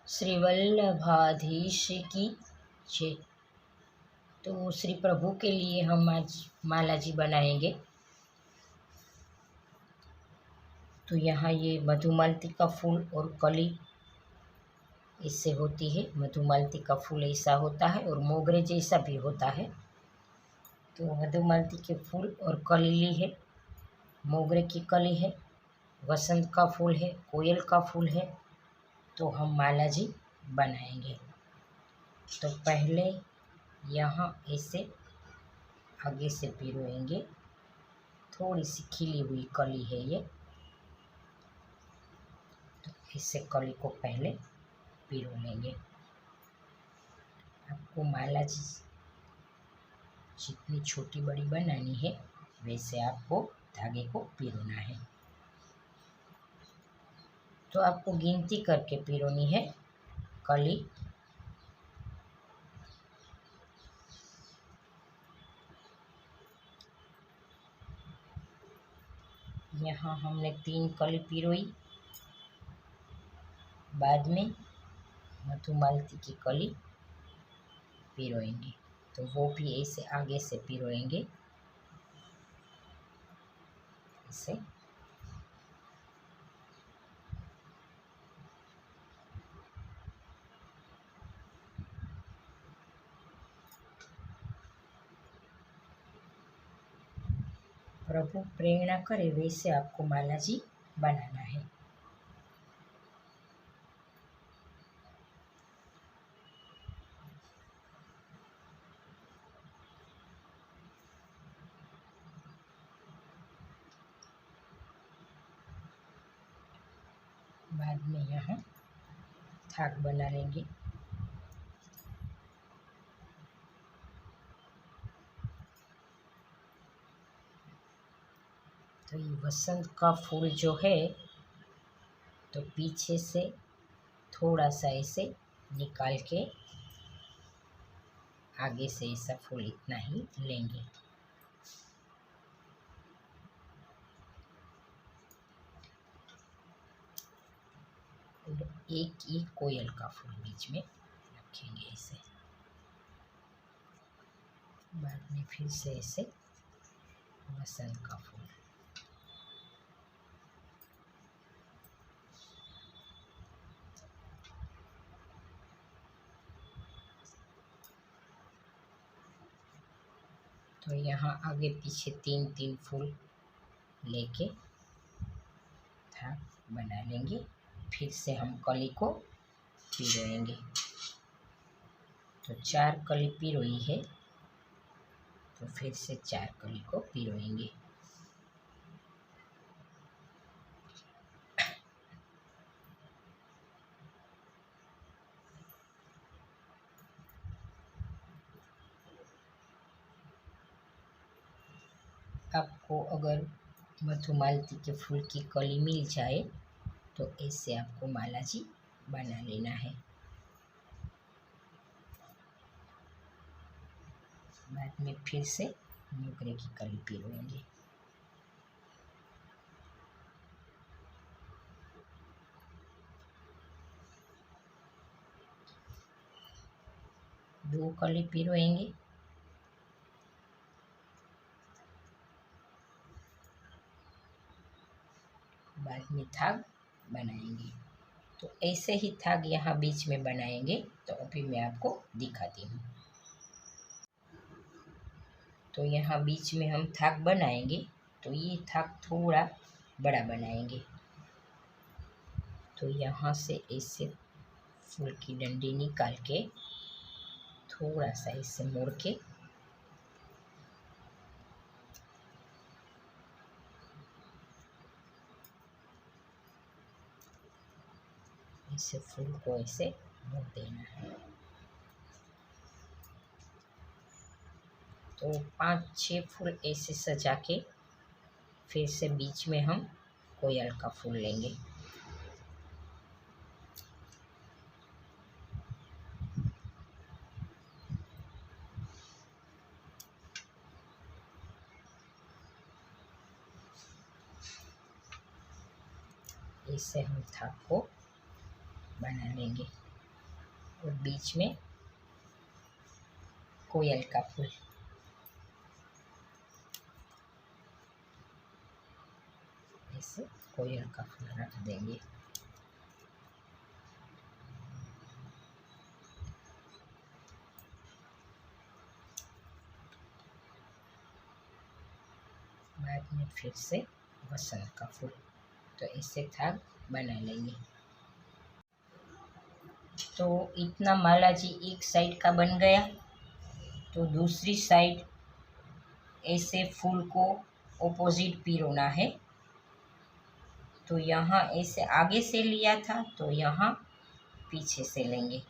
श्री वल्लभाधीश की जय। तो श्री प्रभु के लिए हम आज माला जी बनाएंगे। तो यहाँ ये मधुमालती का फूल और कली इससे होती है। मधुमालती का फूल ऐसा होता है और मोगरे जैसा भी होता है। तो मधुमालती के फूल और कली है, मोगरे की कली है, वसंत का फूल है, कोयल का फूल है। तो हम माला जी बनाएंगे। तो पहले यहाँ ऐसे आगे से पिरोएंगे। थोड़ी सी खिली हुई कली है ये, तो इससे कली को पहले पिरो लेंगे। आपको माला जितनी छोटी बड़ी बनानी है वैसे आपको धागे को पिरोना है। तो आपको गिनती करके पिरोनी है कली। यहाँ हमने 3 कली पिरोई। बाद में मधुमालती की कली पिरोएंगे, तो वो भी ऐसे आगे से पिरोएंगे ऐसे। प्रभु प्रेरणा करे वैसे आपको माला जी बनाना है। बाद में यहाँ थाक बना लेंगे। तो ये वसंत का फूल जो है, तो पीछे से थोड़ा सा ऐसे निकाल के आगे से ऐसा फूल इतना ही लेंगे। और एक कोयल का फूल बीच में रखेंगे ऐसे। बाद में फिर से ऐसे वसंत का फूल। तो यहाँ आगे पीछे 3-3 फूल लेके थाक बना लेंगे। फिर से हम कली को पिरोएंगे। तो 4 कली पिरोई है, तो फिर से 4 कली को पिरोएंगे। आपको अगर मधुमालती के फूल की कली मिल जाए तो ऐसे आपको माला जी बना लेना है। बाद में फिर से मोगरे की कली पिरोएंगे। दो कली पिरोएंगे। बाद में थाग बनाएंगे। तो ऐसे ही थाग यहाँ बीच में बनाएंगे। तो अभी मैं आपको दिखाती हूँ। तो यहाँ बीच में हम थाक बनाएंगे। तो ये थाक थोड़ा बड़ा बनाएंगे। तो यहाँ से ऐसे फूल की डंडी निकाल के थोड़ा सा ऐसे मोड़ के इसे फूल को ऐसे मोड़ देना है। तो 5-6 फूल ऐसे सजा के फिर से बीच में हम कोयल का फूल लेंगे। इससे हम थाक को बना लेंगे। और बीच में कोयल का फूल। ऐसे कोयल का फूल रख देंगे। बाद में फिर से वसंत का फूल। तो ऐसे थाल बना लेंगे। तो इतना माला जी एक साइड का बन गया। तो दूसरी साइड ऐसे फूल को ऑपोजिट पिरोना है। तो यहाँ ऐसे आगे से लिया था, तो यहाँ पीछे से लेंगे।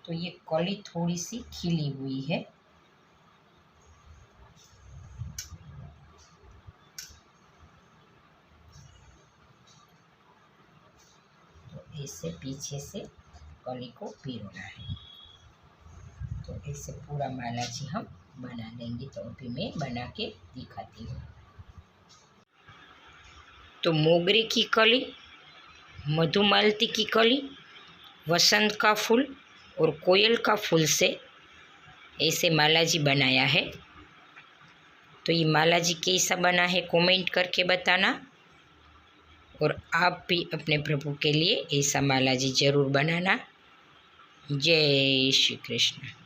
तो ये कली थोड़ी सी खिली हुई है। तो ऐसे पीछे से कली को पिरोना है। तो ऐसे पूरा माला जी हम बना लेंगे। तो अभी मैं बना के दिखाती हूँ। तो मोगरे की कली, मधुमालती की कली, वसंत का फूल और कोयल का फूल से ऐसे माला जी बनाया है। तो ये माला जी कैसा बना है कमेंट करके बताना। और आप भी अपने प्रभु के लिए ऐसा माला जी ज़रूर बनाना। जय श्री कृष्ण।